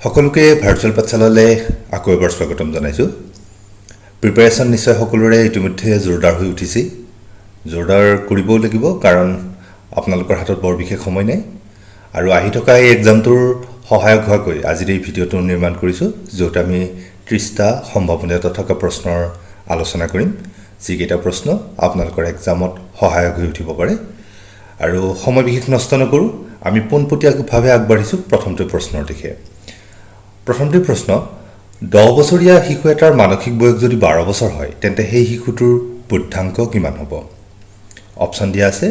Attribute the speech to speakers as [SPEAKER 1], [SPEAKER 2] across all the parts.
[SPEAKER 1] সকলোকে ভাৰ্চুৱেল পাঠশালালৈ আকৌ এবাৰ স্বাগতম জনাইছোঁ। প্ৰিপাৰেশ্যন নিশ্চয় সকলোৰে ইতিমধ্যে জোৰদাৰ হৈ উঠিছে। জোৰদাৰ কৰিবও লাগিব কাৰণ আপোনালোকৰ হাতত বৰ বিশেষ সময় নাই আৰু আহি থকা এই এক্সামটোৰ সহায়ক হোৱাকৈ আজিৰ এই ভিডিঅ'টো নিৰ্মাণ কৰিছোঁ, য'ত আমি 30টা সম্ভাৱনীয়তা থকা প্ৰশ্নৰ আলোচনা কৰিম, যিকেইটা প্ৰশ্ন আপোনালোকৰ এক্সামত সহায়ক হৈ উঠিব পাৰে। আৰু সময় বিশেষ নষ্ট নকৰোঁ, আমি পোনপটীয়াভাৱে আগবাঢ়িছোঁ প্ৰথমটো প্ৰশ্নৰ দিশে। প্ৰথমটো প্ৰশ্ন, 10 বছৰীয়া শিশু এটাৰ মানসিক বয়স যদি 12 বছৰ হয়, তেন্তে সেই শিশুটোৰ বুদ্ধাংক কিমান হ'ব? অপশ্যন দিয়া আছে।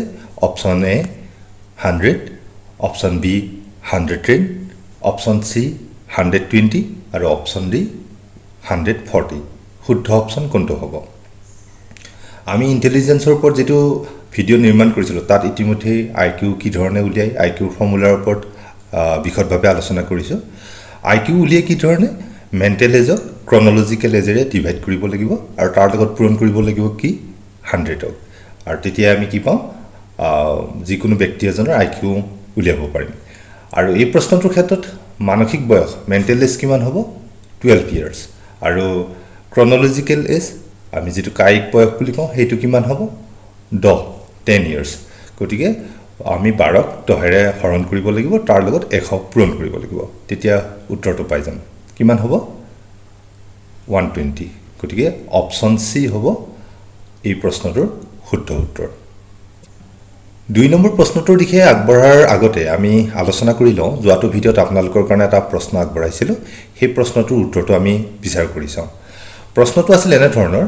[SPEAKER 1] Option A 100, option B 110, option C 120 আৰু অপশ্যন ডি 140। শুদ্ধ অপশ্যন কোনটো হ'ব? আমি ইণ্টেলিজেন্সৰ ওপৰত যিটো ভিডিঅ' নিৰ্মাণ কৰিছিলোঁ, তাত ইতিমধ্যে IQ কি ধৰণে উলিয়াই, IQৰ ফৰ্মুলাৰ ওপৰত বিশদভাৱে আলোচনা কৰিছোঁ। IQ উলিয়াই কি ধৰণে? মেণ্টেল এজক ক্ৰনলজিকেল এজেৰে ডিভাইড কৰিব লাগিব আৰু তাৰ লগত পূৰণ কৰিব লাগিব কি? 100ক। আৰু তেতিয়া আমি কি পাওঁ? যিকোনো ব্যক্তি এজনৰ IQ উলিয়াব পাৰিম। আৰু এই প্ৰশ্নটোৰ ক্ষেত্ৰত মানসিক বয়স মেণ্টেল এজ কিমান হ'ব? 12 years। আৰু ক্ৰনলজিকেল এজ আমি যিটো কায়িক বয়স বুলি কওঁ, সেইটো কিমান হ'ব? 10 years। গতিকে আমি 12ক 10ৰে হৰণ কৰিব লাগিব, তাৰ লগত 100 পূৰণ কৰিব লাগিব, তেতিয়া উত্তৰটো পাই যাম। কিমান হ'ব? 120। গতিকে অপশ্যন চি হ'ব এই প্ৰশ্নটোৰ শুদ্ধ উত্তৰ। 2 নম্বৰ প্ৰশ্নটোৰ দিশে আগবঢ়াৰ আগতে আমি আলোচনা কৰি লওঁ, যোৱাটো ভিডিঅ'ত আপোনালোকৰ কাৰণে এটা প্ৰশ্ন আগবঢ়াইছিলোঁ, সেই প্ৰশ্নটোৰ উত্তৰটো আমি বিচাৰ কৰি চাওঁ। প্ৰশ্নটো আছিল এনেধৰণৰ: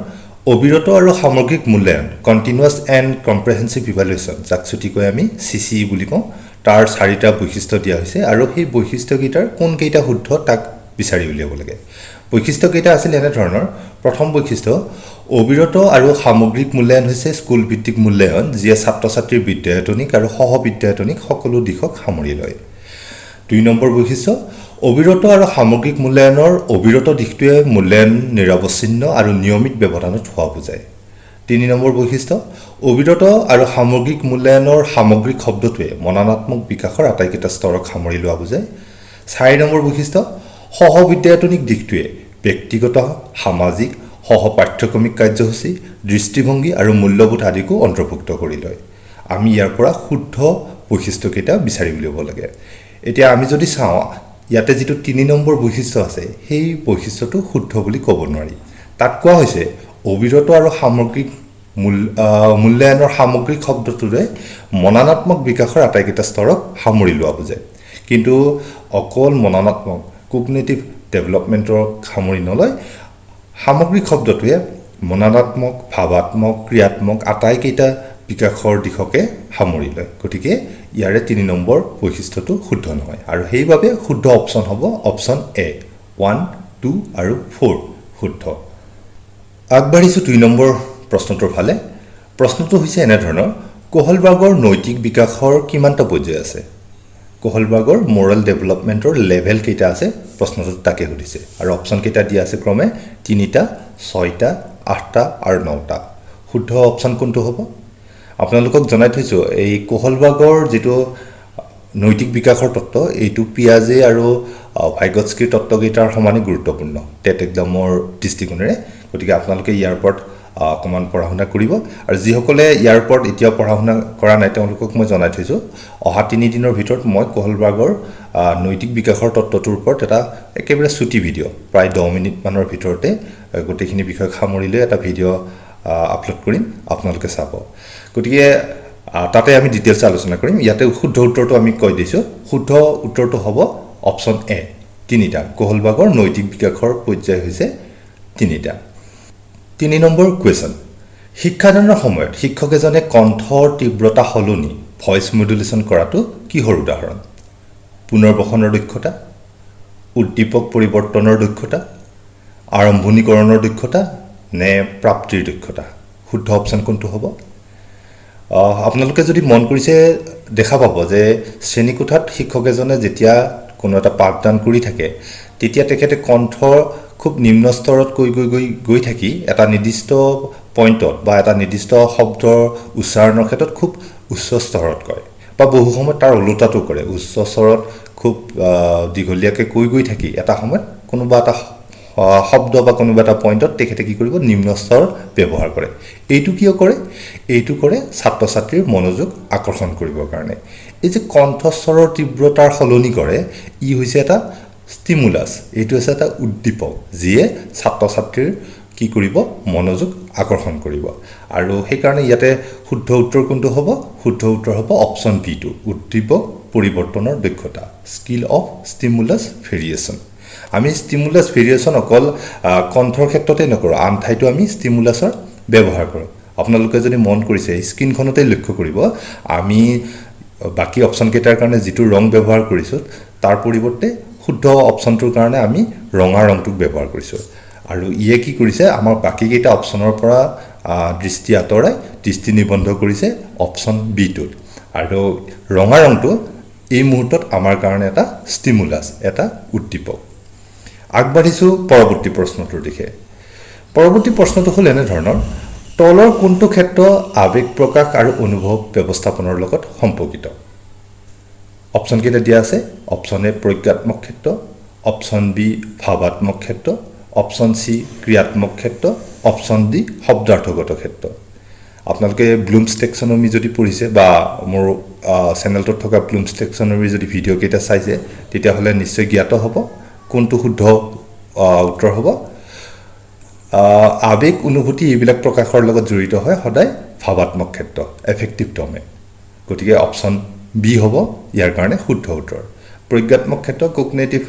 [SPEAKER 1] অবিৰত আৰু সামগ্ৰিক মূল্যায়ন কণ্টিনিউৱাছ এণ্ড কম্প্ৰেহেনচিভ ইভালুৱেশ্যন, যাক ছুটিকৈ আমি CCE বুলি কওঁ, তাৰ 4টা বৈশিষ্ট্য দিয়া হৈছে আৰু সেই বৈশিষ্ট্যকেইটাৰ কোনকেইটা শুদ্ধ তাক বিচাৰি উলিয়াব লাগে। বৈশিষ্ট্যকেইটা আছিল এনেধৰণৰ: প্ৰথম বৈশিষ্ট্য, অবিৰত আৰু সামগ্ৰিক মূল্যায়ন হৈছে স্কুল ভিত্তিক মূল্যায়ন, যিয়ে ছাত্ৰ ছাত্ৰীৰ বিদ্যায়তনিক আৰু সহবিদ্যায়তনিক সকলো দিশক সামৰি লয়। 2 নম্বৰ বৈশিষ্ট্য, অবিৰত আৰু সামগ্ৰিক মূল্যায়নৰ অবিৰত দিশটোৱে মূল্যায়ন নিৰৱচ্ছিন্ন আৰু নিয়মিত ব্যৱধানত হোৱা বুজায়। 3 নম্বৰ বৈশিষ্ট্য, অবিৰত আৰু সামগ্ৰিক মূল্যায়নৰ সামগ্ৰিক শব্দটোৱে মননাত্মক বিকাশৰ আটাইকেইটা স্তৰক সামৰি লোৱা বুজায়। 4 নম্বৰ বৈশিষ্ট্য, সহবিদ্যায়তনিক দিশটোৱে ব্যক্তিগত, সামাজিক, সহপাঠ্যক্ৰমিক কাৰ্যসূচী, দৃষ্টিভংগী আৰু মূল্যবোধ আদিকো অন্তৰ্ভুক্ত কৰি লয়। আমি ইয়াৰ পৰা শুদ্ধ বৈশিষ্ট্যকেইটা বিচাৰি উলিয়াব লাগে। এতিয়া আমি যদি চাওঁ, ইয়াতে যিটো 3 নম্বৰ বৈশিষ্ট্য আছে, সেই বৈশিষ্ট্যটো শুদ্ধ বুলি ক'ব নোৱাৰি। তাত কোৱা হৈছে অবিৰত আৰু সামগ্ৰিক মূল্যায়নৰ সামগ্ৰিক শব্দটোৰে মননাত্মক বিকাশৰ আটাইকেইটা স্তৰক সামৰি লোৱা বুজায়। কিন্তু অকল মননাত্মক কগনিটিভ ডেভেলপমেণ্টক সামৰি নলয়, সামগ্ৰিক শব্দটোৱে মননাত্মক, ভাৱাত্মক, ক্ৰিয়াত্মক আটাইকেইটা বিকাশৰ দিশকে সামৰি লয়। গতিকে ইয়াৰে 3 নম্বৰ বৈশিষ্ট্যটো শুদ্ধ নহয় আৰু সেইবাবে শুদ্ধ অপশ্যন হ'ব অপশ্যন এ, 1, 2 আৰু 4 শুদ্ধ। আগবাঢ়িছোঁ 2 নম্বৰ প্ৰশ্নটোৰ ফালে। প্ৰশ্নটো হৈছে এনেধৰণৰ: কোহলবাৰ্গৰ নৈতিক বিকাশৰ কিমানটা পৰ্যায় আছে? কোহলবাৰ্গৰ মৰেল ডেভেলপমেণ্টৰ লেভেল কেইটা আছে? প্ৰশ্নটোত তাকে সুধিছে আৰু অপশ্যন কেইটা দিয়া আছে ক্ৰমে 3টা, 6টা, 8টা আৰু 9টা। শুদ্ধ অপশ্যন কোনটো হ'ব? আপোনালোকক জনাই থৈছোঁ, এই কোহলবাৰ্গৰ যিটো নৈতিক বিকাশৰ তত্ত্ব, এইটো পিয়াজে আৰু ভাইগটস্কিৰ তত্ত্বকেইটাৰ সমানে গুৰুত্বপূৰ্ণ টেট এক্সামৰ দৃষ্টিকোণেৰে। গতিকে আপোনালোকে ইয়াৰ ওপৰত অকণমান পঢ়া শুনা কৰিব আৰু যিসকলে ইয়াৰ ওপৰত এতিয়াও পঢ়া শুনা কৰা নাই, তেওঁলোকক মই জনাই থৈছোঁ, অহা 3 দিনৰ ভিতৰত মই কোহলবাৰ্গৰ নৈতিক বিকাশৰ তত্ত্বটোৰ ওপৰত এটা একেবাৰে চুটি ভিডিঅ', প্ৰায় 10 মিনিটমানৰ ভিতৰতে গোটেইখিনি বিষয়ক সামৰি লৈ এটা ভিডিঅ' আপলোড কৰিম, আপোনালোকে চাব। গতিকে তাতে আমি ডিটেইলছ আলোচনা কৰিম। ইয়াতে শুদ্ধ উত্তৰটো আমি কৈ দিছোঁ। শুদ্ধ উত্তৰটো হ'ব অপশ্যন এ, 3টা। কোহলবাৰ্গৰ নৈতিক বিকাশৰ পৰ্যায় হৈছে 3টা। 3 নম্বৰ কুৱেশ্যন, শিক্ষাদানৰ সময়ত শিক্ষক এজনে কণ্ঠৰ তীব্ৰতা সলনি ভইচ মডুলেশ্যন কৰাটো কিহৰ উদাহৰণ? পুনৰ্বসনৰ দক্ষতা, উদ্দীপক পৰিৱৰ্তনৰ দক্ষতা, আৰম্ভণিকৰণৰ দক্ষতা নে প্ৰাপ্তিৰ দক্ষতা? শুদ্ধ অপশ্যন কোনটো হ'ব? আপোনালোকে যদি মন কৰিছে দেখা পাব যে শ্ৰেণীকোঠাত শিক্ষক এজনে যেতিয়া কোনো এটা পাঠদান কৰি থাকে, তেতিয়া তেখেতে কণ্ঠ খুব নিম্ন স্তৰত গৈ থাকি এটা নিৰ্দিষ্ট পইণ্টত বা এটা নিৰ্দিষ্ট শব্দৰ উচ্চাৰণৰ ক্ষেত্ৰত খুব উচ্চ স্তৰত কয় বা বহু সময়ত তাৰ ওলোটাটো কৰে, উচ্চ স্তৰত খুব দীঘলীয়াকৈ কৈ থাকি এটা সময়ত কোনোবা এটা শব্দ বা কোনোবা এটা পইণ্টত তেখেতে কি কৰিব নিম্ন স্বৰ ব্যৱহাৰ কৰে এইটো কিয় কৰে এইটো কৰে ছাত্ৰ ছাত্ৰীৰ মনোযোগ আকৰ্ষণ কৰিবৰ কাৰণে এই যে কণ্ঠস্বৰৰ তীব্ৰতাৰ সলনি কৰে ই হৈছে এটা ষ্টিমুলাছ এইটো হৈছে এটা উদ্দীপক যিয়ে ছাত্ৰ ছাত্ৰীৰ কি কৰিব মনোযোগ আকৰ্ষণ কৰিব আৰু সেই কাৰণে ইয়াতে শুদ্ধ উত্তৰ কোনটো হ'ব শুদ্ধ উত্তৰ হ'ব অপচন বি টো উদ্দীপক পৰিৱৰ্তনৰ দক্ষতা স্কিল অফ ষ্টিমুলাছ ভেৰিয়েশ্যন আমি ষ্টিমুলাছ ভেৰিয়েশ্যন অকল কণ্ঠৰ ক্ষেত্ৰতে নকৰোঁ আন ঠাইতো আমি ষ্টিমুলাছৰ ব্যৱহাৰ কৰোঁ আপোনালোকে যদি মন কৰিছে স্ক্ৰীনখনতে লক্ষ্য কৰিব আমি বাকি অপচন কেইটাৰ কাৰণে যিটো ৰং ব্যৱহাৰ কৰিছোঁ তাৰ পৰিৱৰ্তে শুদ্ধ অপচনটোৰ কাৰণে আমি ৰঙা ৰংটোক ব্যৱহাৰ কৰিছোঁ আৰু ইয়ে কি কৰিছে আমাৰ বাকি কেইটা অপচনৰ পৰা দৃষ্টি আঁতৰাই দৃষ্টি নিবন্ধ কৰিছে অপচন বি টোত আৰু ৰঙা ৰংটো এই মুহূৰ্তত আমাৰ কাৰণে এটা ষ্টিমুলাছ এটা উদ্দীপক আগবাঢ়িছোঁ পৰৱৰ্তী প্ৰশ্নটোৰ দিশে পৰৱৰ্তী প্ৰশ্নটো হ'ল এনে ধৰণৰ তলৰ কোনটো ক্ষেত্ৰ আবেগ প্ৰকাশ আৰু অনুভৱ ব্যৱস্থাপনৰ লগত সম্পৰ্কিত অপচন কেইটা দিয়া আছে অপচন এ প্ৰজ্ঞাত্মক ক্ষেত্ৰ অপচন বি ভাৱাত্মক ক্ষেত্ৰ অপচন সি ক্ৰিয়াত্মক ক্ষেত্ৰ অপচন ডি শব্দাৰ্থগত ক্ষেত্ৰ আপোনালোকে ব্লুমছ টেক্সনমি যদি পঢ়িছে বা মোৰ চেনেলটোত থকা ব্লুমছ টেক্সনমি যদি ভিডিঅ' কেইটা চাইছে তেতিয়াহ'লে নিশ্চয় জ্ঞাত হ'ব কোনটো শুদ্ধ উত্তৰ হ'ব আবেগ অনুভূতি এইবিলাক প্ৰকাশৰ লগত জড়িত হয় সদায় ভাৱাত্মক ক্ষেত্ৰ এফেক্টিভ ডমেইন গতিকে অপচন বি হ'ব ইয়াৰ কাৰণে শুদ্ধ উত্তৰ প্ৰজ্ঞাত্মক ক্ষেত্ৰ কগনিটিভ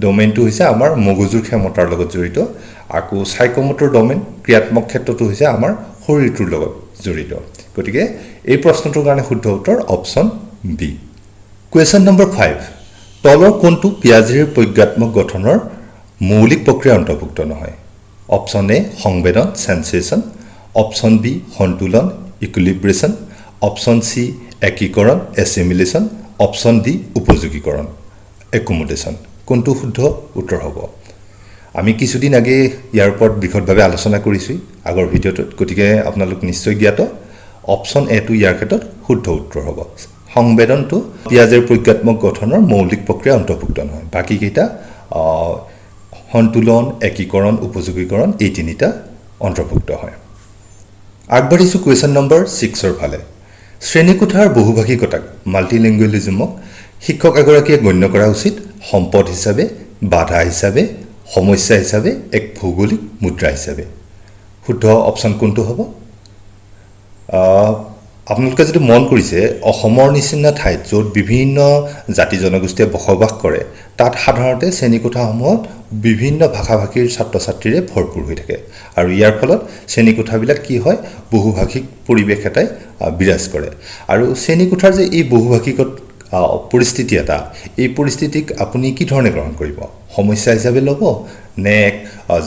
[SPEAKER 1] ডমেইনটো হৈছে আমাৰ মগজুৰ ক্ষমতাৰ লগত জড়িত আকৌ সাইকোমোটৰ ডমেইন ক্ৰিয়াত্মক ক্ষেত্ৰটো হৈছে আমাৰ শৰীৰটোৰ লগত জড়িত গতিকে এই প্ৰশ্নটোৰ কাৰণে শুদ্ধ উত্তৰ অপচন বি কুৱেশ্যন নম্বৰ 5 তলৰ কোনটো পিয়াজেৰ প্ৰজ্ঞাত্মক গঠনৰ মৌলিক প্ৰক্ৰিয়া অন্তৰ্ভুক্ত নহয় অপচন এ সংবেদন সেন্সেশন অপচন বি সন্তুলন ইকুইলিব্ৰেশ্যন অপচন সি একীকৰণ এছিমিলেশ্যন অপচন ডি উপযোগীকৰণ একোমোডেশ্যন কোনটো শুদ্ধ উত্তৰ হ'ব আমি কিছুদিন আগে ইয়াৰ ওপৰত বিশদভাৱে আলোচনা কৰিছোঁ আগৰ ভিডিঅ'টোত গতিকে আপোনালোক নিশ্চয় জ্ঞাত অপচন এ টো ইয়াৰ ক্ষেত্ৰত শুদ্ধ উত্তৰ হ'ব সংবেদনটো পিয়াজেৰ প্ৰজ্ঞাত্মক গঠনৰ মৌলিক প্ৰক্ৰিয়া অন্তৰ্ভুক্ত নহয় বাকি কেইটা সন্তুলন একীকৰণ উপযোগীকৰণ এই তিনিটা অন্তৰ্ভুক্ত হয় আগবাঢ়িছোঁ কুৱেশ্যন নম্বৰ 6ৰ ফালে শ্ৰেণীকোঠাৰ বহুভাষিকতাক মাল্টিলিংগুৱেলিজমক শিক্ষক এগৰাকীয়ে গণ্য কৰা উচিত সম্পদ হিচাপে বাধা হিচাপে সমস্যা হিচাপে এক ভৌগোলিক মুদ্ৰা হিচাপে শুদ্ধ অপচন কোনটো হ'ব আপোনালোকে যদি মন কৰিছে অসমৰ নিচিনা ঠাইত য'ত বিভিন্ন জাতি জনগোষ্ঠীয়ে বসবাস কৰে তাত সাধাৰণতে শ্ৰেণীকোঠাসমূহত বিভিন্ন ভাষা ভাষীৰ ছাত্ৰ ছাত্ৰীৰে ভৰপূৰ হৈ থাকে আৰু ইয়াৰ ফলত শ্ৰেণীকোঠাবিলাক কি হয় বহুভাষিক পৰিৱেশ এটাই বিৰাজ কৰে আৰু শ্ৰেণীকোঠাৰ যে এই বহুভাষিকত পৰিস্থিতি এটা এই পৰিস্থিতিক আপুনি কি ধৰণে গ্ৰহণ কৰিব সমস্যা হিচাপে ল'ব নে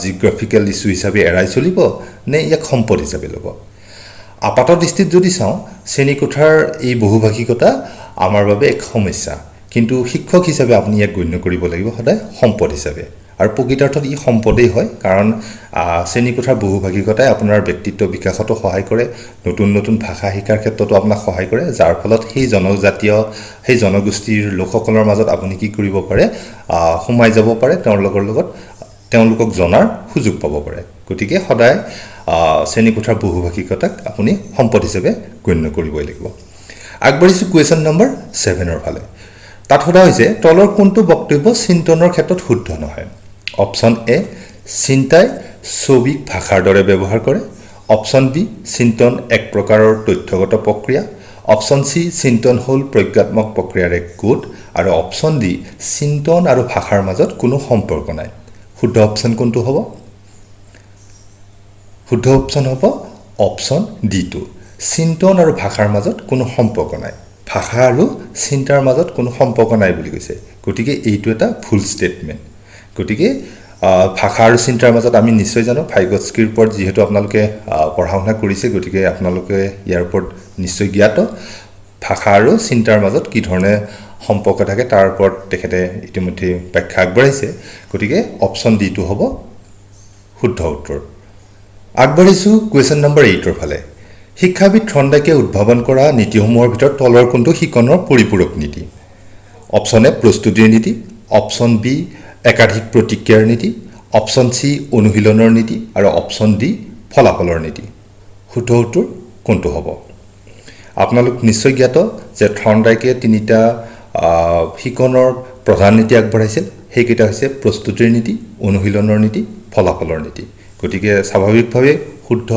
[SPEAKER 1] জিঅ'গ্ৰাফিকেল ইস্যু হিচাপে এৰাই চলিব নে ইয়াক সম্পদ হিচাপে ল'ব আপাত দৃষ্টিত যদি চাওঁ শ্ৰেণীকোঠাৰ এই বহুভাষিকতা আমাৰ বাবে এক সমস্যা কিন্তু শিক্ষক হিচাপে আপুনি ইয়াক গণ্য কৰিব লাগিব সদায় সম্পদ হিচাপে আৰু প্ৰকৃতাৰ্থত ই সম্পদেই হয় কাৰণ শ্ৰেণীকোঠাৰ বহুভাষিকতাই আপোনাৰ ব্যক্তিত্ব বিকাশতো সহায় কৰে নতুন নতুন ভাষা শিকাৰ ক্ষেত্ৰতো আপোনাক সহায় কৰে যাৰ ফলত সেই জনজাতীয় সেই জনগোষ্ঠীৰ লোকসকলৰ মাজত আপুনি কি কৰিব পাৰে সোমাই যাব পাৰে তেওঁলোকৰ লগত তেওঁলোকক জনাৰ সুযোগ পাব পাৰে গতিকে সদায় শ্ৰেণীকোঠাৰ বহুভাষিকতাক আপুনি সম্পদ হিচাপে গণ্য কৰিবই লাগিব আগবাঢ়িছোঁ কুৱেশ্যন নম্বৰ 7ৰ ফালে তাত সোধা হৈছে তলৰ কোনটো বক্তব্য চিন্তনৰ ক্ষেত্ৰত শুদ্ধ নহয় অপচন এ চিন্তাই ছবিক ভাষাৰ দৰে ব্যৱহাৰ কৰে অপচন বি চিন্তন এক প্ৰকাৰৰ তথ্যগত প্ৰক্ৰিয়া অপচন সি চিন্তন হ'ল প্ৰজ্ঞাত্মক প্ৰক্ৰিয়াৰ এক গোট আৰু অপচন ডি চিন্তন আৰু ভাষাৰ মাজত কোনো সম্পৰ্ক নাই শুদ্ধ অপচন কোনটো হ'ব শুদ্ধ অপচন হ'ব অপচন ডি টো চিন্তন আৰু ভাষাৰ মাজত কোনো সম্পৰ্ক নাই ভাষা আৰু চিন্তাৰ মাজত কোনো সম্পৰ্ক নাই বুলি কৈছে গতিকে এইটো এটা ভুল ষ্টেটমেণ্ট গতিকে ভাষা আৰু চিন্তাৰ মাজত আমি নিশ্চয় জানো ভাইগস্কিৰ ওপৰত যিহেতু আপোনালোকে পঢ়া শুনা কৰিছে গতিকে আপোনালোকে ইয়াৰ ওপৰত নিশ্চয় জ্ঞাত ভাষা আৰু চিন্তাৰ মাজত কি ধৰণে সম্পৰ্ক থাকে তাৰ ওপৰত তেখেতে ইতিমধ্যে ব্যাখ্যা আগবঢ়াইছে গতিকে অপচন ডি টো হ'ব শুদ্ধ উত্তৰ আগবাঢ়িছোঁ কুৱেশ্যন নম্বৰ 8ৰ ফালে শিক্ষাবিদ থৰ্ণ্ডাইকে উদ্ভাৱন কৰা নীতিসমূহৰ ভিতৰত তলৰ কোনটো শিকনৰ পৰিপূৰক নীতি অপশ্যন এ প্ৰস্তুতিৰ নীতি, অপশ্যন বি একাধিক প্ৰতিক্ৰিয়াৰ নীতি, অপশ্যন চি অনুশীলনৰ নীতি আৰু অপশ্যন ডি ফলাফলৰ নীতি। শুদ্ধ উত্তৰ কোনটো হ'ব? আপোনালোক নিশ্চয় জ্ঞাত যে থৰ্ণডাইকে তিনিটা শিকনৰ প্ৰধান নীতি আগবঢ়াইছিল। সেইকেইটা হৈছে প্ৰস্তুতিৰ নীতি, অনুশীলনৰ নীতি, ফলাফলৰ নীতি। গতিকে স্বাভাৱিকভাৱে শুদ্ধ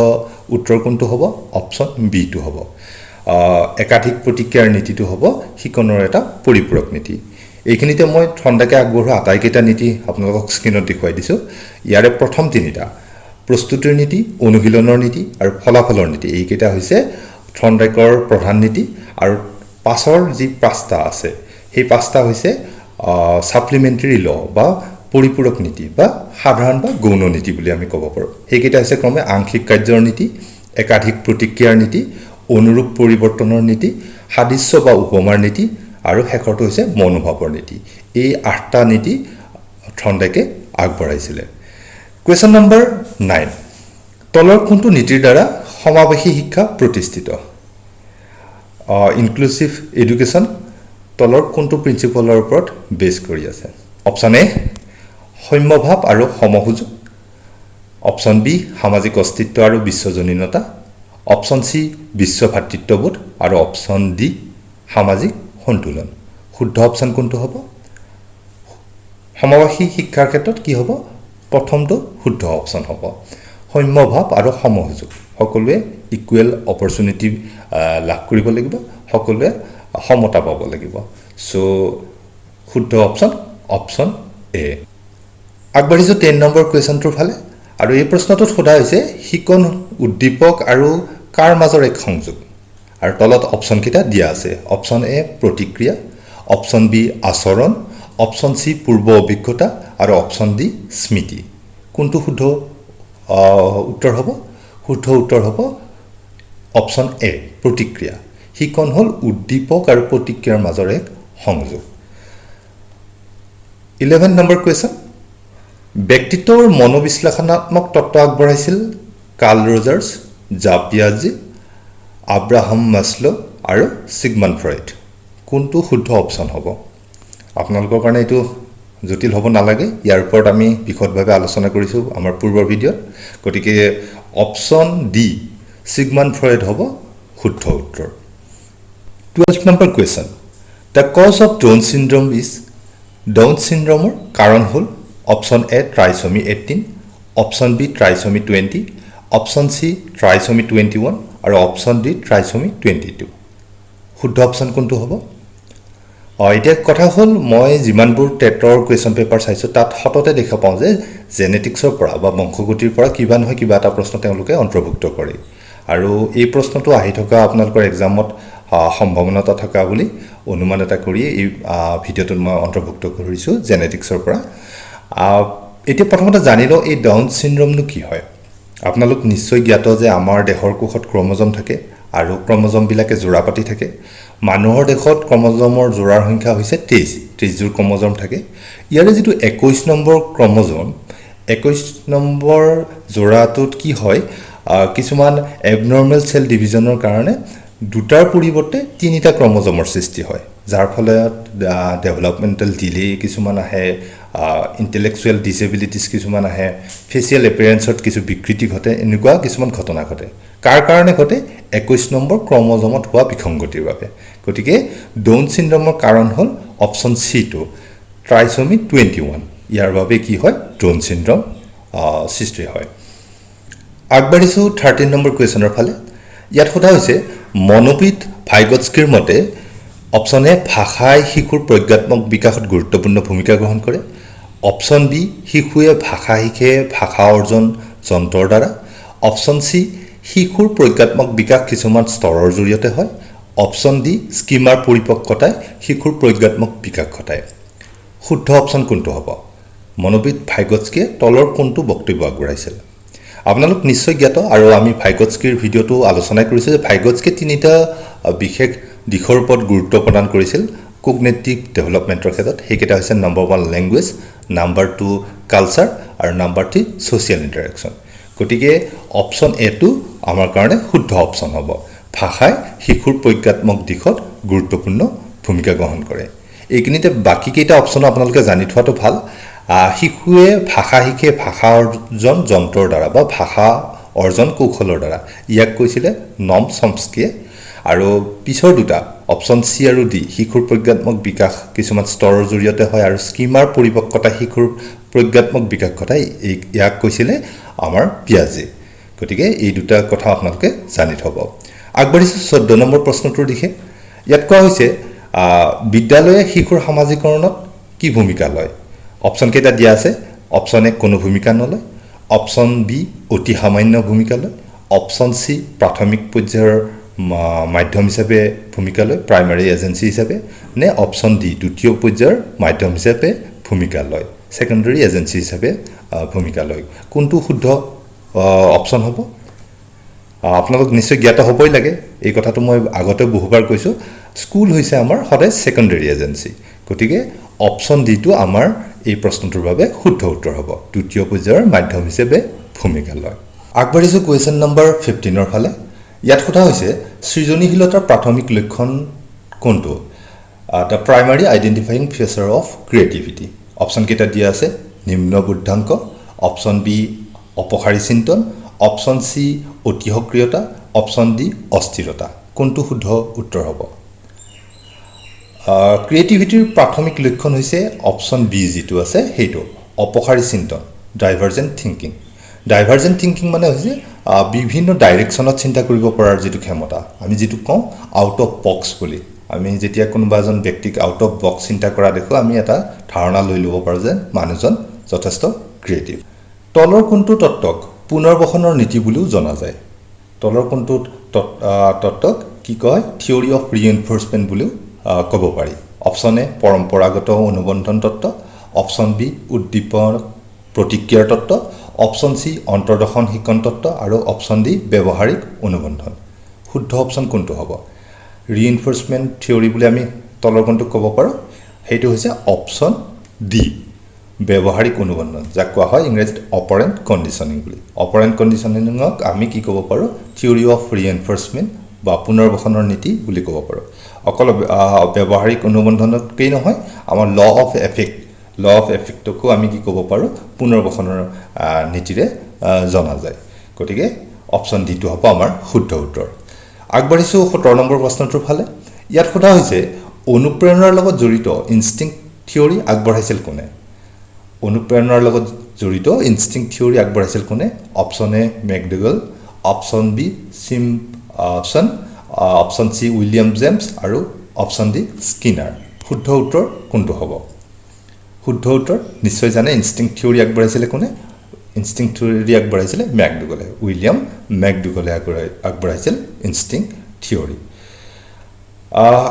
[SPEAKER 1] উত্তৰ কোনটো হ'ব? অপশ্যন বিটো হ'ব। একাধিক প্ৰতিক্ৰিয়াৰ নীতিটো হ'ব শিকনৰ এটা পৰিপূৰক নীতি। এইখিনিতে মই থৰ্ণডাইকে আগবঢ়োৱা আটাইকেইটা নীতি আপোনালোকক স্ক্ৰীণত দেখুৱাই দিছোঁ। ইয়াৰে প্ৰথম তিনিটা প্ৰস্তুতিৰ নীতি, অনুশীলনৰ নীতি আৰু ফলাফলৰ নীতি, এইকেইটা হৈছে থৰ্ণডাইকৰ প্ৰধান নীতি। আৰু পাছৰ যি পাঁচটা আছে সেই পাঁচটা হৈছে ছাপ্লিমেণ্টেৰী ল বা পৰিপূৰক নীতি বা সাধাৰণ বা গৌণ নীতি বুলি আমি ক'ব পাৰোঁ। সেইকেইটা হৈছে ক্ৰমে আংশিক কাৰ্যৰ নীতি, একাধিক প্ৰতিক্ৰিয়াৰ নীতি, অনুৰূপ পৰিৱৰ্তনৰ নীতি, সাদৃশ্য বা উপমাৰ নীতি আৰু শেষৰটো হৈছে মনোভাৱৰ নীতি। এই 8টা নীতি থৰ্ণডাইকে আগবঢ়াইছিলে। কুৱেশ্যন নম্বৰ 9, তলৰ কোনটো নীতিৰ দ্বাৰা সমাৱেশী শিক্ষা প্ৰতিষ্ঠিত? ইনক্লুচিভ এডুকেশ্যন তলৰ কোনটো প্ৰিন্সিপলৰ ওপৰত বেছ কৰি আছে? অপশ্যন এ সম্যভাৱ আৰু সমসুযোগ, অপশ্যন বি সামাজিক অস্তিত্ব আৰু বিশ্বজনীনতা, অপশ্যন চি বিশ্ব ভাতৃত্ববোধ আৰু অপশ্যন ডি সামাজিক সন্তুলন। শুদ্ধ অপশ্যন কোনটো হ'ব? সমবাসী শিক্ষাৰ ক্ষেত্ৰত কি হ'ব? প্ৰথমটো শুদ্ধ অপশ্যন হ'ব। সম্যভাৱ আৰু সমসুযোগ, সকলোৱে ইকুৱেল অপৰচুনিটি লাভ কৰিব লাগিব, সকলোৱে সমতা পাব লাগিব। চ' শুদ্ধ অপশ্যন অপশ্যন এ। আগবাঢ়িছোঁ 10 নম্বৰ কুৱেশ্যনটোৰ ফালে। আৰু এই প্ৰশ্নটোত সোধা হৈছে শিকন উদ্দীপক আৰু কাৰ মাজৰ এক সংযোগ? আৰু তলত অপশ্যনকেইটা দিয়া আছে। অপশ্যন এ প্ৰতিক্ৰিয়া, অপশ্যন বি আচৰণ, অপশ্যন চি পূৰ্ব অভিজ্ঞতা আৰু অপশ্যন ডি স্মৃতি। কোনটো শুদ্ধ উত্তৰ হ'ব? শুদ্ধ উত্তৰ হ'ব অপশ্যন এ প্ৰতিক্ৰিয়া। শিকন হ'ল উদ্দীপক আৰু প্ৰতিক্ৰিয়াৰ মাজৰ এক সংযোগ। 11 নম্বৰ কুৱেশ্যন, ব্যক্তিত্বৰ মনোবিশ্লেষণাত্মক তত্ত্ব আগবঢ়াইছিল কাৰ্ল ৰজাৰ্ছ, জা পিয়াজে, আব্ৰাহাম মাছলো আৰু ছিগমণ্ড ফ্ৰইড। কোনটো শুদ্ধ অপশ্যন হ'ব? আপোনালোকৰ কাৰণে এইটো জটিল হ'ব নালাগে, ইয়াৰ ওপৰত আমি বিশদভাৱে আলোচনা কৰিছোঁ আমাৰ পূৰ্বৰ ভিডিঅ'ত। গতিকে অপশ্যন ডি ছিগমণ্ড ফ্ৰইড হ'ব শুদ্ধ উত্তৰ। 12 number question, the cause of Down syndrome is? Down চিণ্ড্ৰমৰ কাৰণ হ'ল option A trisomy 18, option B trisomy 20, option C trisomy 21 আৰু অপশ্যন ডি ট্ৰাইচমি 22। শুদ্ধ অপশ্যন কোনটো হ'ব? এতিয়া কথা হ'ল মই যিমানবোৰ টেটৰ কুৱেশ্যন পেপাৰ চাইছোঁ তাত সততে দেখা পাওঁ যে জেনেটিক্সৰ পৰা বা বংশগতিৰ পৰা কিবা নহয় কিবা এটা প্ৰশ্ন তেওঁলোকে অন্তৰ্ভুক্ত কৰে। আৰু এই প্ৰশ্নটো আহি থকা আপোনালোকৰ এক্সামত সম্ভাৱনাতা থকা বুলি অনুমান এটা কৰি এই ভিডিঅ'টোত মই অন্তৰ্ভুক্ত কৰিছোঁ জেনেটিক্সৰ পৰা। এতিয়া প্ৰথমতে জানি লওঁ এই ডাউন চিণ্ড্ৰমনো কি হয়। আপোনালোক নিশ্চয় জ্ঞাত যে আমাৰ দেহৰ কোষত ক্ৰমজম থাকে আৰু ক্ৰমজমবিলাকে যোৰা পাতি থাকে। মানুহৰ দেশত ক্ৰমজমৰ যোৰাৰ সংখ্যা হৈছে 23যোৰ ক্ৰমজম থাকে। ইয়াৰে যিটো 21 নম্বৰ ক্ৰমজম, 21 নম্বৰ যোৰাটোত কি হয়, কিছুমান এবনৰ্মেল চেল ডিভিজনৰ কাৰণে দুটাৰ পৰিৱৰ্তে তিনিটা ক্ৰমজমৰ সৃষ্টি হয়, যাৰ ফলত ডেভেলপমেণ্টেল ডিলে কিছুমান আহে, ইণ্টেলেকচুৱেল ডিছেবিলিটিছ কিছুমান আহে, ফেচিয়েল এপিয়াৰেঞ্চত কিছু বিকৃতি ঘটে, এনেকুৱা কিছুমান ঘটনা ঘটে। কাৰ কাৰণে ঘটে? 21 নম্বৰ ক্ৰমজমত হোৱা বিসংগতিৰ বাবে। গতিকে ডাউন চিণ্ড্ৰমৰ কাৰণ হ'ল অপশ্যন চিটো ট্ৰাইচমি 21। ইয়াৰ বাবে কি হয়? ডাউন চিণ্ড্ৰম সৃষ্টি হয়। আগবাঢ়িছোঁ 13 নম্বৰ কুৱেশ্যনৰ ফালে। ইয়াত সোধা হৈছে মনোবিদ ভাইগটস্কিৰ মতে অপশ্যন এ ভাষাই শিশুৰ প্ৰজ্ঞাত্মক বিকাশত গুৰুত্বপূৰ্ণ ভূমিকা গ্ৰহণ কৰে, অপশ্যন বি শিশুৱে ভাষা শিকে ভাষা অৰ্জন যন্ত্ৰৰ দ্বাৰা, অপশ্যন চি শিশুৰ প্ৰজ্ঞাত্মক বিকাশ কিছুমান স্তৰৰ জৰিয়তে হয়, অপশ্যন ডি স্কিমাৰ পৰিপক্কতাই শিশুৰ প্ৰজ্ঞাত্মক বিকাশ ঘটায়। শুদ্ধ অপশ্যন কোনটো হ'ব? মনোবিদ ভাইগটস্কিয়ে তলৰ কোনটো বক্তব্য আগবঢ়াইছিল? আপোনালোক নিশ্চয় জ্ঞাত আৰু আমি ভাইগটস্কিৰ ভিডিঅ'টো আলোচনা কৰিছোঁ যে ভাইগটস্কিয়ে তিনিটা বিশেষ দিশৰ ওপৰত গুৰুত্ব প্ৰদান কৰিছিল কগনেটিভ ডেভেলপমেণ্টৰ ক্ষেত্ৰত। সেইকেইটা হৈছে নম্বৰ 1 লেংগুৱেজ, নম্বৰ 2 কালচাৰ আৰু নম্বৰ 3 ছ'চিয়েল ইণ্টাৰেকশ্যন। গতিকে অপশ্যন এটো আমাৰ কাৰণে শুদ্ধ অপশ্যন হ'ব। ভাষাই শিশুৰ প্ৰজ্ঞাত্মক দিশত গুৰুত্বপূৰ্ণ ভূমিকা গ্ৰহণ কৰে। এইখিনিতে বাকি কেইটা অপশ্যনো আপোনালোকে জানি থোৱাটো ভাল শিশুৱে ভাষা শিকে ভাষা অৰ্জন যন্ত্ৰৰ দ্বাৰা বা ভাষা অৰ্জন কৌশলৰ দ্বাৰা ইয়াক কৈছিলে নম চমস্কিয়ে আৰু পিছৰ দুটা অপশ্যন চি আৰু ডি শিশুৰ প্ৰজ্ঞাত্মক বিকাশ কিছুমান স্তৰৰ জৰিয়তে হয় আৰু স্কিমাৰ পৰিপক্কতা শিশুৰ প্ৰজ্ঞাত্মক বিকাশ ঘটাই ইয়াক কৈছিলে আমাৰ পিয়াজে গতিকে এই দুটা কথা আপোনালোকে জানি থব আগবাঢ়িছো 14 নম্বৰ প্ৰশ্নটোৰ দিশে ইয়াত কোৱা হৈছে বিদ্যালয়ে শিশুৰ সামাজিকৰণত কি ভূমিকা লয় অপশ্যন কেইটা দিয়া আছে অপশ্যন এ কোনো ভূমিকা নলয় অপশ্যন বি অতি সামান্য ভূমিকা লয় অপশ্যন সি প্ৰাথমিক পৰ্যায়ৰ মাধ্যম হিচাপে ভূমিকা লয় প্ৰাইমাৰী এজেন্সি হিচাপে নে অপশ্যন ডি দ্বিতীয় পৰ্যায়ৰ মাধ্যম হিচাপে ভূমিকা লয় সেকেন্ডাৰী এজেন্সি হিচাপে ভূমিকা লয় কোনটো শুদ্ধ অপশ্যন হ'ব আপোনালোক নিশ্চয় জ্ঞাত হ'বই লাগে এই কথাটো মই আগতে বহুবাৰ কৈছো স্কুল হৈছে আমাৰ সদায় সেকেন্ডাৰী এজেন্সি গতিকে অপশ্যন ডি টো আমাৰ এই প্ৰশ্নটোৰ বাবে শুদ্ধ উত্তৰ হ'ব দ্বিতীয় পৰ্যায়ৰ মাধ্যম হিচাপে ভূমিকা লয় আগবাঢ়িছো কোৱেশ্চন নম্বৰ 15 ৰ ফালে ইয়াত সোধা হৈছে সৃজনীশীলতাৰ প্ৰাথমিক লক্ষণ কোনটো the primary identifying feature of creativity option কেইটা দিয়া আছে নিম্ন বুদ্ধাংক অপশ্যন বি অপকাৰী চিন্তন অপশ্যন সি অতি সক্ৰিয়তা অপশ্যন ডি অস্থিৰতা কোনটো শুদ্ধ উত্তৰ হ'ব ক্ৰিয়েটিভিটিৰ প্ৰাথমিক লক্ষণ হৈছে অপশ্যন বি যিটো আছে সেইটো অপকাৰী চিন্তন ডাইভাৰ্জেন্ট থিংকিং মানে হৈছে বিভিন্ন ডাইৰেকশ্যনত চিন্তা কৰিব পৰাৰ যিটো ক্ষমতা আমি যিটো কওঁ আউট অফ বক্স বুলি আমি যেতিয়া কোনোবা এজন ব্যক্তিক আউট অফ বক্স চিন্তা কৰা দেখো আমি এটা ধাৰণা লৈ ল'ব পাৰো যে মানুহজন যথেষ্ট ক্ৰিয়েটিভ তলৰ কোনটো তত্ত্বক পুনৰ্বসনৰ নীতি বুলিও জনা যায় তলৰ কোনটো তত্ত্বক কি কয় থিওৰি অফ ৰিএনফোৰ্সমেন্ট বুলিও ক'ব পাৰি অপশ্যন এ পৰম্পৰাগত অনুবন্ধন তত্ত্ব অপশ্যন বি উদ্দীপন প্ৰতিক্ৰিয়াৰ তত্ত্ব অপশ্যন সি অন্তৰ্দৰ্শন শিক্ষণ তত্ত্ব আৰু অপশ্যন ডি ব্যৱহাৰিক অনুবন্ধন শুদ্ধ অপশ্যন কোনটো হ'ব ৰিএনফোৰ্সমেন্ট থিওৰি বুলি আমি তলৰ কোনটো ক'ব পাৰো সেইটো হৈছে অপশ্যন ডি ব্যৱহাৰিক অনুবন্ধন যাক কোৱা হয় ইংৰাজীত অপাৰেণ্ট কণ্ডিশ্যনিং বুলি অপাৰেণ্ট কণ্ডিশ্যনিংক আমি কি ক'ব পাৰো থিওৰি অফ ৰিএনফোৰ্সমেন্ট বা পুনৰ্বসনৰ নীতি বুলি ক'ব পাৰো অকল ব্যৱহাৰিক অনুবন্ধনতকেই নহয় আমাৰ ল অফ এফেক্টকো আমি কি ক'ব পাৰো পুনৰ্বসনৰ নীতিৰে জনা যায় গতিকে অপশ্যন ডি টো হ'ব আমাৰ শুদ্ধ উত্তৰ আগবাঢ়িছো 17 নম্বৰ প্ৰশ্নটোৰ ফালে ইয়াত সোধা হৈছে অনুপ্ৰেৰণাৰ লগত জড়িত ইনষ্টিংক্ট থিওৰি আগবঢ়াইছিল কোনে অনুপ্ৰেৰণাৰ লগত জড়িত ইনষ্টিংক্ট থিওৰি আগবঢ়াইছিল কোনে option A McDougall option B option C William James আৰু অপশ্যন ডি স্কিনাৰ শুদ্ধ উত্তৰ কোনটো হ'ব শুদ্ধ উত্তৰ নিশ্চয় জানে ইনষ্টিংক্ট থিওৰি আগবঢ়াইছিলে কোনে ইনষ্টিংক্ট থিওৰি আগবঢ়াইছিলে মেকডোগলে উইলিয়াম মেকডোগলে আগবঢ়াইছিল ইনষ্টিংক্ট থিওৰি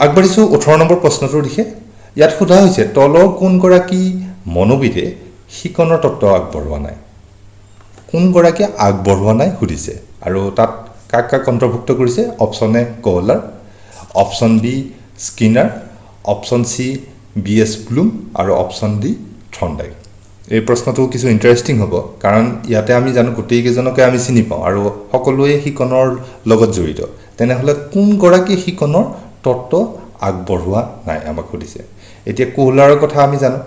[SPEAKER 1] আগবাঢ়িছো 18 নম্বৰ প্ৰশ্নটোৰ দিশে ইয়াত সোধা হৈছে তলৰ কোনগৰাকী মনোবিদে শিকনৰ তত্ত্ব আগবঢ়োৱা নাই কোনগৰাকী আগবঢ়োৱা নাই সুধিছে আৰু তাত কাক কাক অন্তৰ্ভুক্ত কৰিছে option A Kohler option B Skinner option C BS Bloom আৰু অপশ্যন ডি থৰ্নডাইক এই প্ৰশ্নটো কিছু ইন্টাৰেষ্টিং হ'ব কাৰণ ইয়াতে আমি জানো গোটেই কেইজনকে আমি চিনি পাওঁ আৰু সকলোৱে শিকনৰ লগত জড়িত তেনেহলে কোন গৰাকী শিকনৰ তত্ত্ব আগবঢ়োৱা নাই আমাক সুধিছে এতিয়া কোহলাৰৰ কথা আমি জানো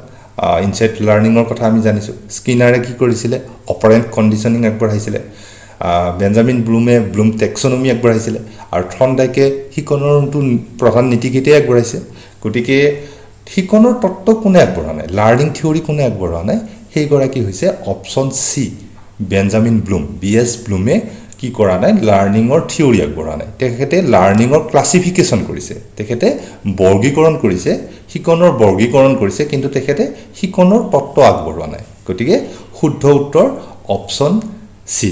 [SPEAKER 1] ইনসাইট লাৰ্নিঙৰ কথা আমি জানিছো স্কিনাৰে কি কৰিছিলে অপাৰেণ্ট কণ্ডিশ্যনিং আগবঢ়াইছিলে বেঞ্জামিন ব্লুমে ব্লুম টেক্সনমি আগবঢ়াইছিলে আৰু থৰ্নডাইকে শিকনৰ প্ৰধান নীতিকেইটাই আগবঢ়াইছে গতিকে শিকনৰ তত্ত্ব কোনে আগবঢ়োৱা নাই লাৰ্নিং থিওৰি কোনে আগবঢ়োৱা নাই সেইগৰাকী হৈছে অপশ্যন সি বেঞ্জামিন ব্লুম বিএছ ব্লুমে কি কৰা নাই লাৰ্নিঙৰ থিওৰি আগবঢ়োৱা নাই তেখেতে লাৰ্নিঙৰ ক্লাছিফিকেশ্যন কৰিছে তেখেতে বৰ্গীকৰণ কৰিছে শিকনৰ বৰ্গীকৰণ কৰিছে কিন্তু তেখেতে শিকনৰ তত্ত্ব আগবঢ়োৱা নাই গতিকে শুদ্ধ উত্তৰ অপশ্যন সি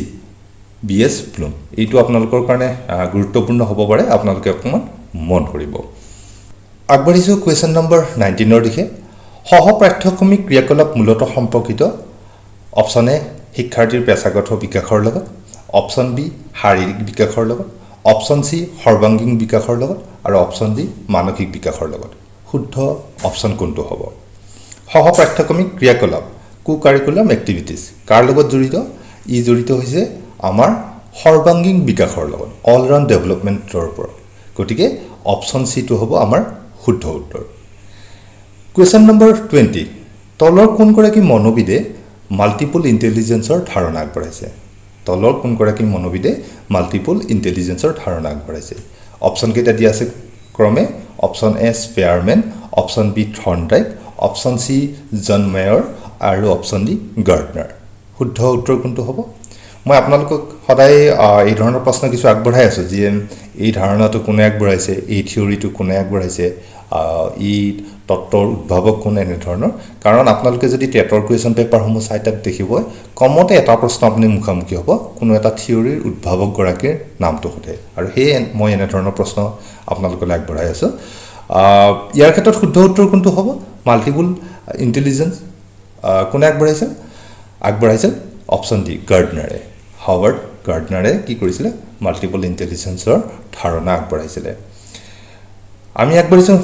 [SPEAKER 1] বিএছ ব্লুম এইটো আপোনালোকৰ কাৰণে গুৰুত্বপূৰ্ণ হ'ব পাৰে আপোনালোকে অকমান মন কৰিব আগবাঢ়িছো কোৱেশ্চন নম্বৰ 19 ৰ দিশে সহ পাঠ্যক্ৰমিক ক্ৰিয়াকলাপ মূলতঃ সম্পৰ্কিত অপশ্যন এ শিক্ষাৰ্থীৰ পেছাগত বিকাশৰ লগত অপশ্যন বি শাৰীৰিক বিকাশৰ লগত অপশ্যন সি সৰ্বাংগীন বিকাশৰ লগত আৰু অপশ্যন ডি মানসিক বিকাশৰ লগত শুদ্ধ অপশ্যন কোনটো হ'ব সহ পাঠ্যক্ৰমিক ক্ৰিয়াকলাপ কো কাৰিকুলাম এক্টিভিটিজ কাৰ লগত জড়িত ই জড়িত হৈছে আমাৰ সৰ্বাংগীন বিকাশৰ লগত অল ৰাউণ্ড ডেভেলপমেণ্টৰ ওপৰত গতিকে অপশ্যন সি টো হ'ব আমাৰ শুদ্ধ উত্তৰ কুৱেশ্যন নম্বৰ 20 তলৰ কোনগৰাকী মনোবিদে মাল্টিপল ইণ্টেলিজেন্সৰ ধাৰণা আগবঢ়াইছে তলৰ কোনগৰাকী মনোবিদে মাল্টিপল ইণ্টেলিজেন্সৰ ধাৰণা আগবঢ়াইছে অপশ্যন কেইটা দিয়া আছে ক্ৰমে option A Spearman option B Thorndike option C John Mayer আৰু অপশ্যন ডি গাৰ্ডনাৰ শুদ্ধ উত্তৰ কোনটো হ'ব মই আপোনালোকক সদায় এই ধৰণৰ প্ৰশ্ন কিছু আগবঢ়াই আছো যে এই ধাৰণাটো কোনে আগবঢ়াইছে এই থিওৰিটো কোনে আগবঢ়াইছে ই তত্ত্বৰ উদ্ভাৱক কোন এনে ধৰণৰ কাৰণ আপোনালোকে যদি টেটৰ কুৱেশ্যন পেপাৰসমূহ চাই তাত দেখিব কমতে এটা প্ৰশ্ন আপুনি মুখামুখি হ'ব কোনো এটা থিওৰিৰ উদ্ভাৱক গৰাকীৰ নামটো সোধে আৰু সেই মই এনে ধৰণৰ প্ৰশ্ন আপোনালোকলৈ আগবঢ়াই আছো ইয়াৰ ক্ষেত্ৰত শুদ্ধ উত্তৰ কোনটো হ'ব মাল্টিপল ইণ্টেলিজেন্স কোনে আগবঢ়াইছিল অপশ্যন ডি গাৰ্ডনাৰে হাৱাৰ্ড গাৰ্ডনাৰে কি কৰিছিলে মাল্টিপল ইণ্টেলিজেন্সৰ ধাৰণা আগবঢ়াইছিলে আমি আগবঢ়িছোঁ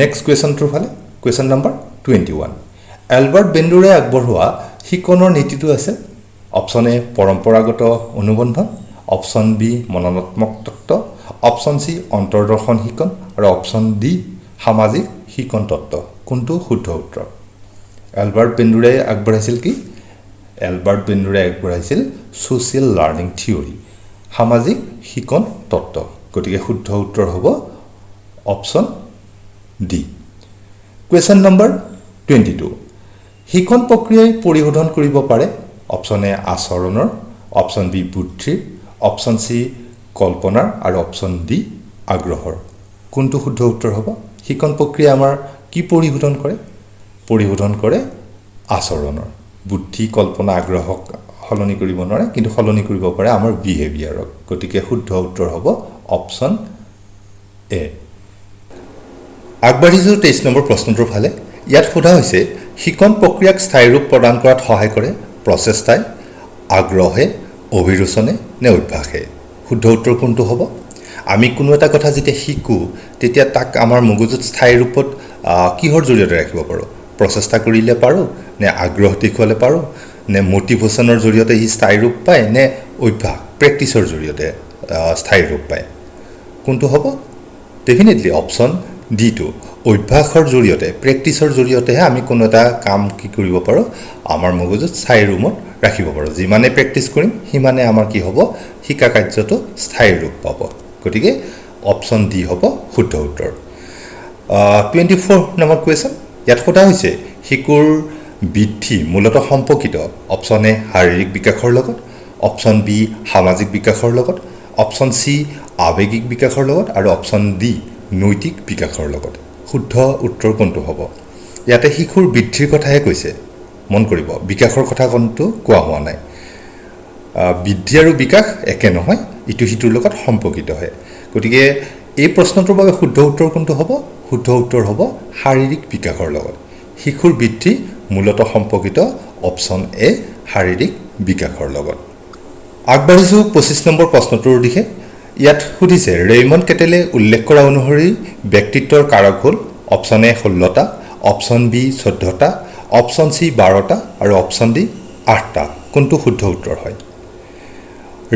[SPEAKER 1] নেক্সট কুৱেশ্যনটোৰ ফালে কুৱেশ্যন নম্বৰ 21 এলবাৰ্ট বেণ্ডুৰে আগবঢ়োৱা শিকনৰ নীতিটো আছে অপশ্যন এ পৰম্পৰাগত অনুবন্ধন অপশ্যন বি মননাত্মক তত্ত্ব অপশ্যন সি অন্তৰ্দৰ্শন শিকন আৰু অপশ্যন ডি সামাজিক শিকন তত্ত্ব কোনটো শুদ্ধ উত্তৰ এলবাৰ্ট বেণ্ডুৰে আগবঢ়াইছিল কি এলবাৰ্ট বেণ্ডুৰে আগবঢ়াইছিল ছ'চিয়েল লাৰ্ণিং থিওৰি সামাজিক শিকন তত্ত্ব গতিকে শুদ্ধ উত্তৰ হ'ব অপশ্যন ডি কুৱেশ্যন নম্বৰ 22 শিকন প্ৰক্ৰিয়াই পৰিশোধন কৰিব পাৰে অপশ্যন এ আচৰণৰ অপশ্যন বি বুদ্ধিৰ অপশ্যন সি কল্পনাৰ আৰু অপশ্যন ডি আগ্ৰহৰ কোনটো শুদ্ধ উত্তৰ হ'ব শিকন প্ৰক্ৰিয়া আমাৰ কি পৰিশোধন কৰে আচৰণৰ বুদ্ধি কল্পনা আগ্ৰহক সলনি কৰিব নোৱাৰে কিন্তু সলনি কৰিব পাৰে আমাৰ বিহেভিয়াৰক গতিকে শুদ্ধ উত্তৰ হ'ব অপশ্যন এ আগবাঢ়িছোঁ 23 নম্বৰ প্ৰশ্নটোৰ ফালে ইয়াত সোধা হৈছে শিকন প্ৰক্ৰিয়াক স্থায়ী ৰূপ প্ৰদান কৰাত সহায় কৰে প্ৰচেষ্টাই আগ্ৰহে অভিৰুচনে নে অভ্যাসে শুদ্ধ উত্তৰ কোনটো হ'ব আমি কোনো এটা কথা যেতিয়া শিকো তেতিয়া তাক আমাৰ মগজুত স্থায়ী ৰূপত কিহৰ জৰিয়তে ৰাখিব পাৰোঁ প্ৰচেষ্টা কৰিলে পাৰোঁ নে আগ্ৰহ দেখুৱালে পাৰোঁ নে মোটিভেশ্যনৰ জৰিয়তে ই স্থায়ী ৰূপ পায় নে অভ্যাস প্ৰেক্টিছৰ জৰিয়তে স্থায়ী ৰূপ পায় কোনটো হ'ব ডেফিনেটলি অপশ্যন ডি টু অভ্যাসৰ জৰিয়তে প্ৰেক্টিছৰ জৰিয়তেহে আমি কোনো এটা কাম কি কৰিব পাৰোঁ আমাৰ মগজুত স্থায়ী ৰূপত ৰাখিব পাৰোঁ যিমানে প্ৰেক্টিছ কৰিম সিমানে আমাৰ কি হ'ব শিকা কাৰ্যটো স্থায়ী ৰূপ পাব গতিকে অপশ্যন ডি হ'ব শুদ্ধ উত্তৰ 24 নম্বৰ কুৱেশ্যন ইয়াত সোধা হৈছে শিশুৰ বৃদ্ধি মূলতঃ সম্পৰ্কিত অপশ্যন এ শাৰীৰিক বিকাশৰ লগত অপশ্যন বি সামাজিক বিকাশৰ লগত অপশ্যন সি আৱেগিক বিকাশৰ লগত আৰু অপশ্যন ডি নৈতিক বিকাশৰ লগত শুদ্ধ উত্তৰ কোনটো হ'ব ইয়াতে শিশুৰ বৃদ্ধিৰ কথাহে কৈছে মন কৰিব বিকাশৰ কথা কোনটো কোৱা হোৱা নাই বৃদ্ধি আৰু বিকাশ একে নহয় ইটো সিটোৰ লগত সম্পৰ্কিত হয় গতিকে এই প্ৰশ্নটোৰ বাবে শুদ্ধ উত্তৰ কোনটো হ'ব শুদ্ধ উত্তৰ হ'ব শাৰীৰিক বিকাশৰ লগত শিশুৰ বৃদ্ধি মূলতঃ সম্পৰ্কিত অপশ্যন এ শাৰীৰিক বিকাশৰ লগত আগবাঢ়িছোঁ 25 নম্বৰ প্ৰশ্নটোৰ দিশে ইয়াত সুধিছে ৰেইমণ্ড কেটেলে উল্লেখ কৰা অনুসৰি ব্যক্তিত্বৰ কাৰক হ'ল অপশ্যন এ 16টা অপশ্যন বি 14টা অপশ্যন সি 12টা আৰু অপশ্যন ডি 8টা কোনটো শুদ্ধ উত্তৰ হয়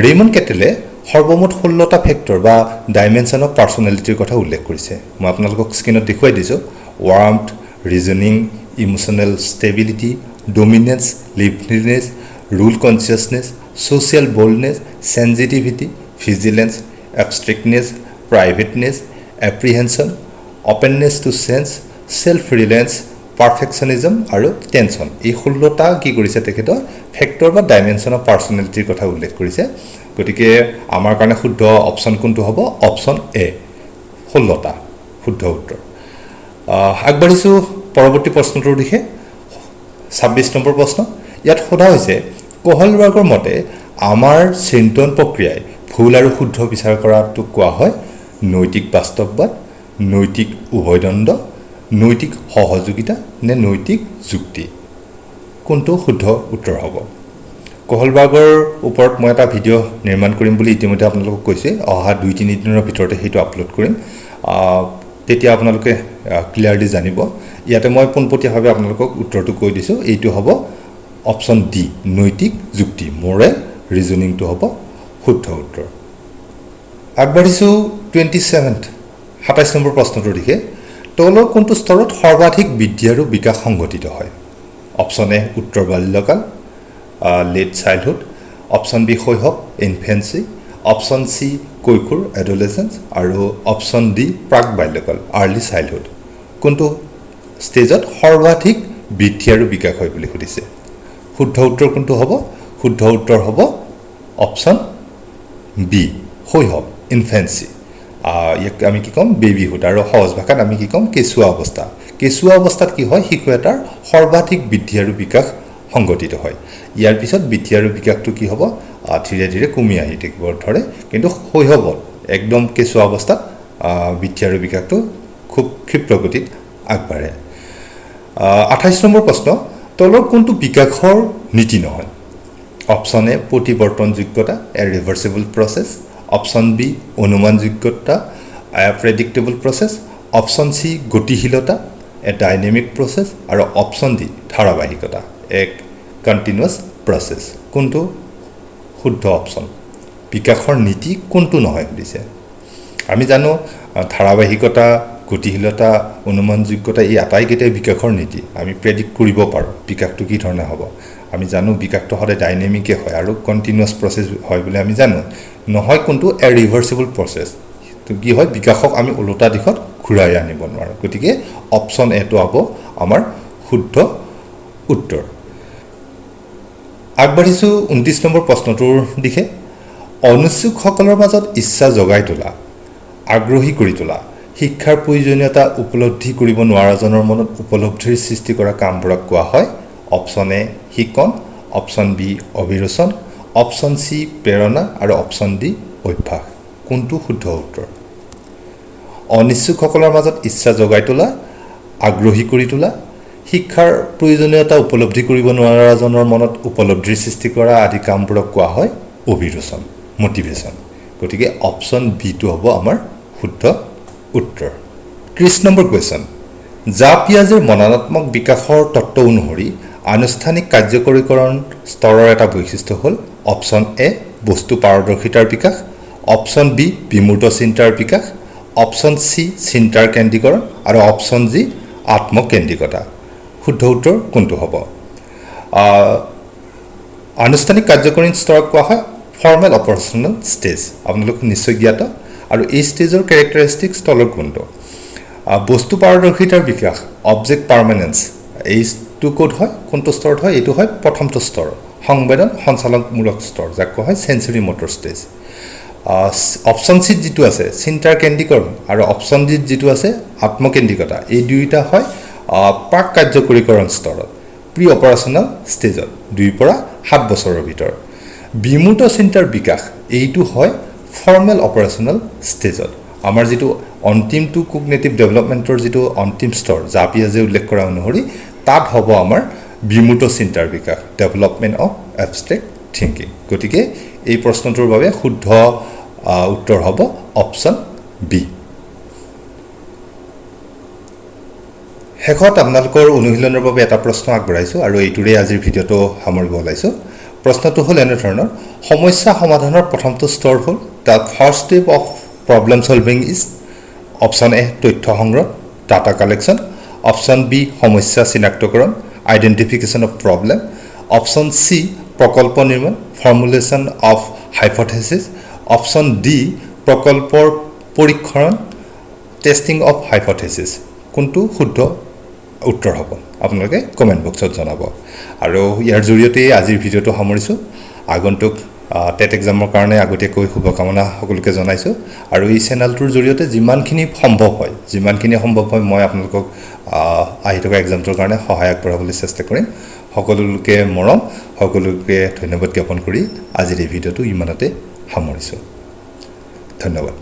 [SPEAKER 1] ৰেইমণ্ড কেটেলে সৰ্বমুঠ 16টা ফেক্টৰ বা ডাইমেনশ্যন অফ পাৰ্চনেলিটিৰ কথা উল্লেখ কৰিছে মই আপোনালোকক স্ক্ৰীনত দেখুৱাই দিছোঁ warmth reasoning emotional stability dominance liveliness rule consciousness social boldness sensitivity vigilance abstractness privateness apprehension openness to change self reliance perfectionism আৰু টেনশ্যন এই 16টা কি কৰিছে তেখেতৰ ফেক্টৰ বা ডাইমেনশ্যন অফ পাৰ্চনেলিটিৰ কথা উল্লেখ কৰিছে গতিকে আমাৰ কাৰণে শুদ্ধ অপশ্যন কোনটো হ'ব অপশ্যন এ 16টা শুদ্ধ উত্তৰ আগবাঢ়িছোঁ পৰৱৰ্তী প্ৰশ্নটোৰ দিশে 26 নম্বৰ প্ৰশ্ন ইয়াত সোধা হৈছে কোহলবাৰ্গৰ মতে আমাৰ চিন্তন প্ৰক্ৰিয়াই ভুল আৰু শুদ্ধ বিচাৰ কৰাটোক কোৱা হয় নৈতিক বাস্তৱবাদ নৈতিক উভয়দ্বন্দ্ব নৈতিক সহযোগিতা নে নৈতিক যুক্তি কোনটো শুদ্ধ উত্তৰ হ'ব কোহলবাৰ্গৰ ওপৰত মই এটা ভিডিঅ' নিৰ্মাণ কৰিম বুলি ইতিমধ্যে আপোনালোকক কৈছে অহা 2-3 দিনৰ ভিতৰতে সেইটো আপলোড কৰিম তেতিয়া আপোনালোকে ক্লিয়াৰলি জানিব ইয়াতে মই পোনপটীয়াভাৱে আপোনালোকক উত্তৰটো কৈ দিছোঁ এইটো হ'ব অপশ্যন ডি নৈতিক যুক্তি মোৰেল ৰিজনিংটো হ'ব শুদ্ধ উত্তৰ আগবাঢ়িছোঁ 27 নম্বৰ প্ৰশ্নটোৰ দিশে তলৰ কোনটো স্তৰত সৰ্বাধিক বৃদ্ধি আৰু বিকাশ সংঘটিত হয় অপচন এ উত্তৰ বাল্যকাল লেট চাইল্ডহুড অপচন বি শৈশৱ ইনফেন্সি অপচন সি কৈশোৰ এডোলেসেন্স আৰু অপচন ডি প্ৰাক বাল্যকাল আৰ্লি চাইল্ডহুড কোনটো ষ্টেজত সৰ্বাধিক বৃদ্ধি আৰু বিকাশ হয় বুলি সুধিছে শুদ্ধ উত্তৰ কোনটো হ'ব শুদ্ধ উত্তৰ হ'ব অপচন বি শৈশৱ ইনফেন্সি ইয়াক আমি কি ক'ম বেবিহুড আৰু সহজ ভাষাত আমি কি ক'ম কেঁচুৱা অৱস্থা কেঁচুৱা অৱস্থাত কি হয় শিশু এটাৰ সৰ্বাধিক বৃদ্ধি আৰু বিকাশ সংঘটিত হয় ইয়াৰ পিছত বৃদ্ধি আৰু বিকাশটো কি হ'ব ধীৰে ধীৰে কমি আহি থাকিব ধৰে কিন্তু শৈশৱত একদম কেঁচুৱা অৱস্থাত বৃদ্ধি আৰু বিকাশটো খুব ক্ষিপ্ৰ গতিত আগবাঢ়ে 28 নম্বৰ প্ৰশ্ন তলৰ কোনটো বিকাশৰ নীতি নহয় অপচন এ প্ৰতিবৰ্তনযোগ্যতা এ ৰিভাৰ্সিবল প্ৰসেস অপচন বি অনুমানযোগ্যতা এ প্ৰেডিক্টেবল প্ৰসেস অপচন সি গতিশীলতা এ ডাইনামিক প্ৰসেস আৰু অপচন ডি ধাৰাবাহিকতা এক কন্টিনিউয়াস প্ৰসেস কোনটো শুদ্ধ অপচন বিকাশৰ নীতি কোনটো নহয় দিছে আমি জানো ধাৰাবাহিকতা গতিশীলতা অনুমানযোগ্যতা এই আটাইকেইটাই বিকাশৰ নীতি আমি প্ৰেডিক্ট কৰিব পাৰোঁ বিকাশটো কি ধৰণে হ'ব আমি জানো বিকাশটো সদায় ডাইনামিকে হয় আৰু কন্টিনিউয়াস প্ৰসেস হয় বুলি আমি জানো নহয় কোনটো এ ৰিভাৰ্সিবল প্ৰসেস তো কি হয় বিকাশক আমি ওলোটা দিশত ঘূৰাই আনিব নোৱাৰোঁ গতিকে অপচন এটো হ'ব আমাৰ শুদ্ধ উত্তৰ আগবাঢ়িছো 29 নম্বৰ প্ৰশ্নটোৰ দিশে অনুচ্চুকসকলৰ মাজত ইচ্ছা জগাই তোলা আগ্ৰহী কৰি তোলা শিক্ষাৰ প্ৰয়োজনীয়তা উপলব্ধি কৰিব নোৱাৰাজনৰ মনত উপলব্ধিৰ সৃষ্টি কৰা কামবোৰক কোৱা হয় অপচন এ শিকন অপচন বি অভিৰুচন অপচন সি প্ৰেৰণা আৰু অপচন ডি অভ্যাস কোনটো শুদ্ধ উত্তৰ অনিচ্ছুকসকলৰ মাজত ইচ্ছা জগাই তোলা আগ্ৰহী কৰি তোলা শিক্ষাৰ প্ৰয়োজনীয়তা উপলব্ধি কৰিব নোৱাৰাজনৰ মনত উপলব্ধিৰ সৃষ্টি কৰা আদি কামবোৰক কোৱা হয় অভিৰুচন মোটিভেশ্যন গতিকে অপচন বি টো হ'ব আমাৰ শুদ্ধ উত্তৰ 30 নম্বৰ কোৱেশ্চন জাপিয়াজৰ মননাত্মক বিকাশৰ তত্ত্ব অনুসৰি আনুষ্ঠানিক কাৰ্যকৰীকৰণ স্তৰৰ এটা বৈশিষ্ট্য হ'ল অপচন এ বস্তু পাৰদৰ্শিতাৰ বিকাশ অপচন বি বিমূৰ্ত চিন্তাৰ বিকাশ অপচন সি চিন্তাৰ কেন্দ্ৰীকৰণ আৰু অপচন জি আত্মকেন্দ্ৰিকতা শুদ্ধ উত্তৰ কোনটো হ'ব আনুষ্ঠানিক কাৰ্যকৰী স্তৰক কোৱা হয় ফৰ্মেল অপাৰেশ্যনেল ষ্টেজ আপোনালোক নিশ্চয় জ্ঞাত আৰু এই ষ্টেজৰ কেৰেক্টাৰিষ্টিক্স তলৰ কোনটো বস্তু পাৰদৰ্শিতাৰ বিকাশ অবজেক্ট পাৰ্মানেন্স এইটো ক'ত হয় কোনটো স্তৰত হয় এইটো হয় প্ৰথমটো স্তৰ সংবেদন সঞ্চালনমূলক স্তৰ যাক কোৱা হয় সেন্সৰি মটৰ ষ্টেজ অপচন সি যেটো আছে চিন্তাৰ কেন্দ্ৰীকৰণ আৰু অপচন ডি যেটো আছে আত্মকেন্দ্ৰিকতা এই দুইটা হয় প্ৰাক কাৰ্যকৰীকৰণ স্তৰত প্ৰি অপাৰেশ্যনেল ষ্টেজত 2 পৰা 7 বছৰৰ ভিতৰত বিমূৰ্ত চিন্তাৰ বিকাশ এইটো হয় ফৰ্মেল অপাৰেশ্যনেল ষ্টেজত আমাৰ যেটো অন্তিমটো কগনিটিভ ডেভেলপমেন্টৰ যেটো অন্তিম স্তৰ জাপিয়াজে উল্লেখ কৰা অনুসৰি তাত হ'ব আমাৰ বিমূৰ্ত চিন্তাৰ বিকাশ ডেভেলপমেন্ট অফ এবষ্ট্ৰেক্ট থিংকিং গতিকে এই প্ৰশ্নটোৰ বাবে শুদ্ধ উত্তৰ হ'ব অপচন বি শেষত আপোনালোকৰ অনুশীলনৰ বাবে এটা প্ৰশ্ন আগবঢ়াইছো আৰু এইটোৰে আজিৰ ভিডিঅটো সামৰিব ওলাইছো প্ৰশ্নটো হ'ল এনে ধৰণৰ সমস্যা সমাধানৰ প্ৰথমটো স্তৰ হ'ল the first step of problem solving is option A তথ্য সংগ্ৰহ ডাটা কালেকশ্যন অপচন বি সমস্যা চিনাক্তকৰণ identification of problem option C প্ৰকল্প নিৰ্মাণ formulation of hypothesis option D প্ৰকল্পৰ পৰীক্ষণ টেষ্টিং অফ হাইপথেচিছ কোনটো শুদ্ধ উত্তৰ হ'ব আপোনালোকে কমেন্ট বক্সত জনাব আৰু ইয়াৰ জৰিয়তে আজিৰ ভিডিঅটো সামৰিছো আগন্তুক টেট এক্সামৰ কাৰণে আগতীয়াকৈ শুভকামনা সকলোকে জনাইছো আৰু এই চেনেলটোৰ জৰিয়তে যিমানখিনি সম্ভৱ হয় মই আপোনালোকক আহি থকা এক্সামটোৰ কাৰণে সহায় আগবঢ়াবলৈ চেষ্টা কৰিম সকলোকে মৰম সকলোকে ধন্যবাদ জ্ঞাপন কৰি আজিৰ এই ভিডিঅটো ইমানতে সামৰিছো ধন্যবাদ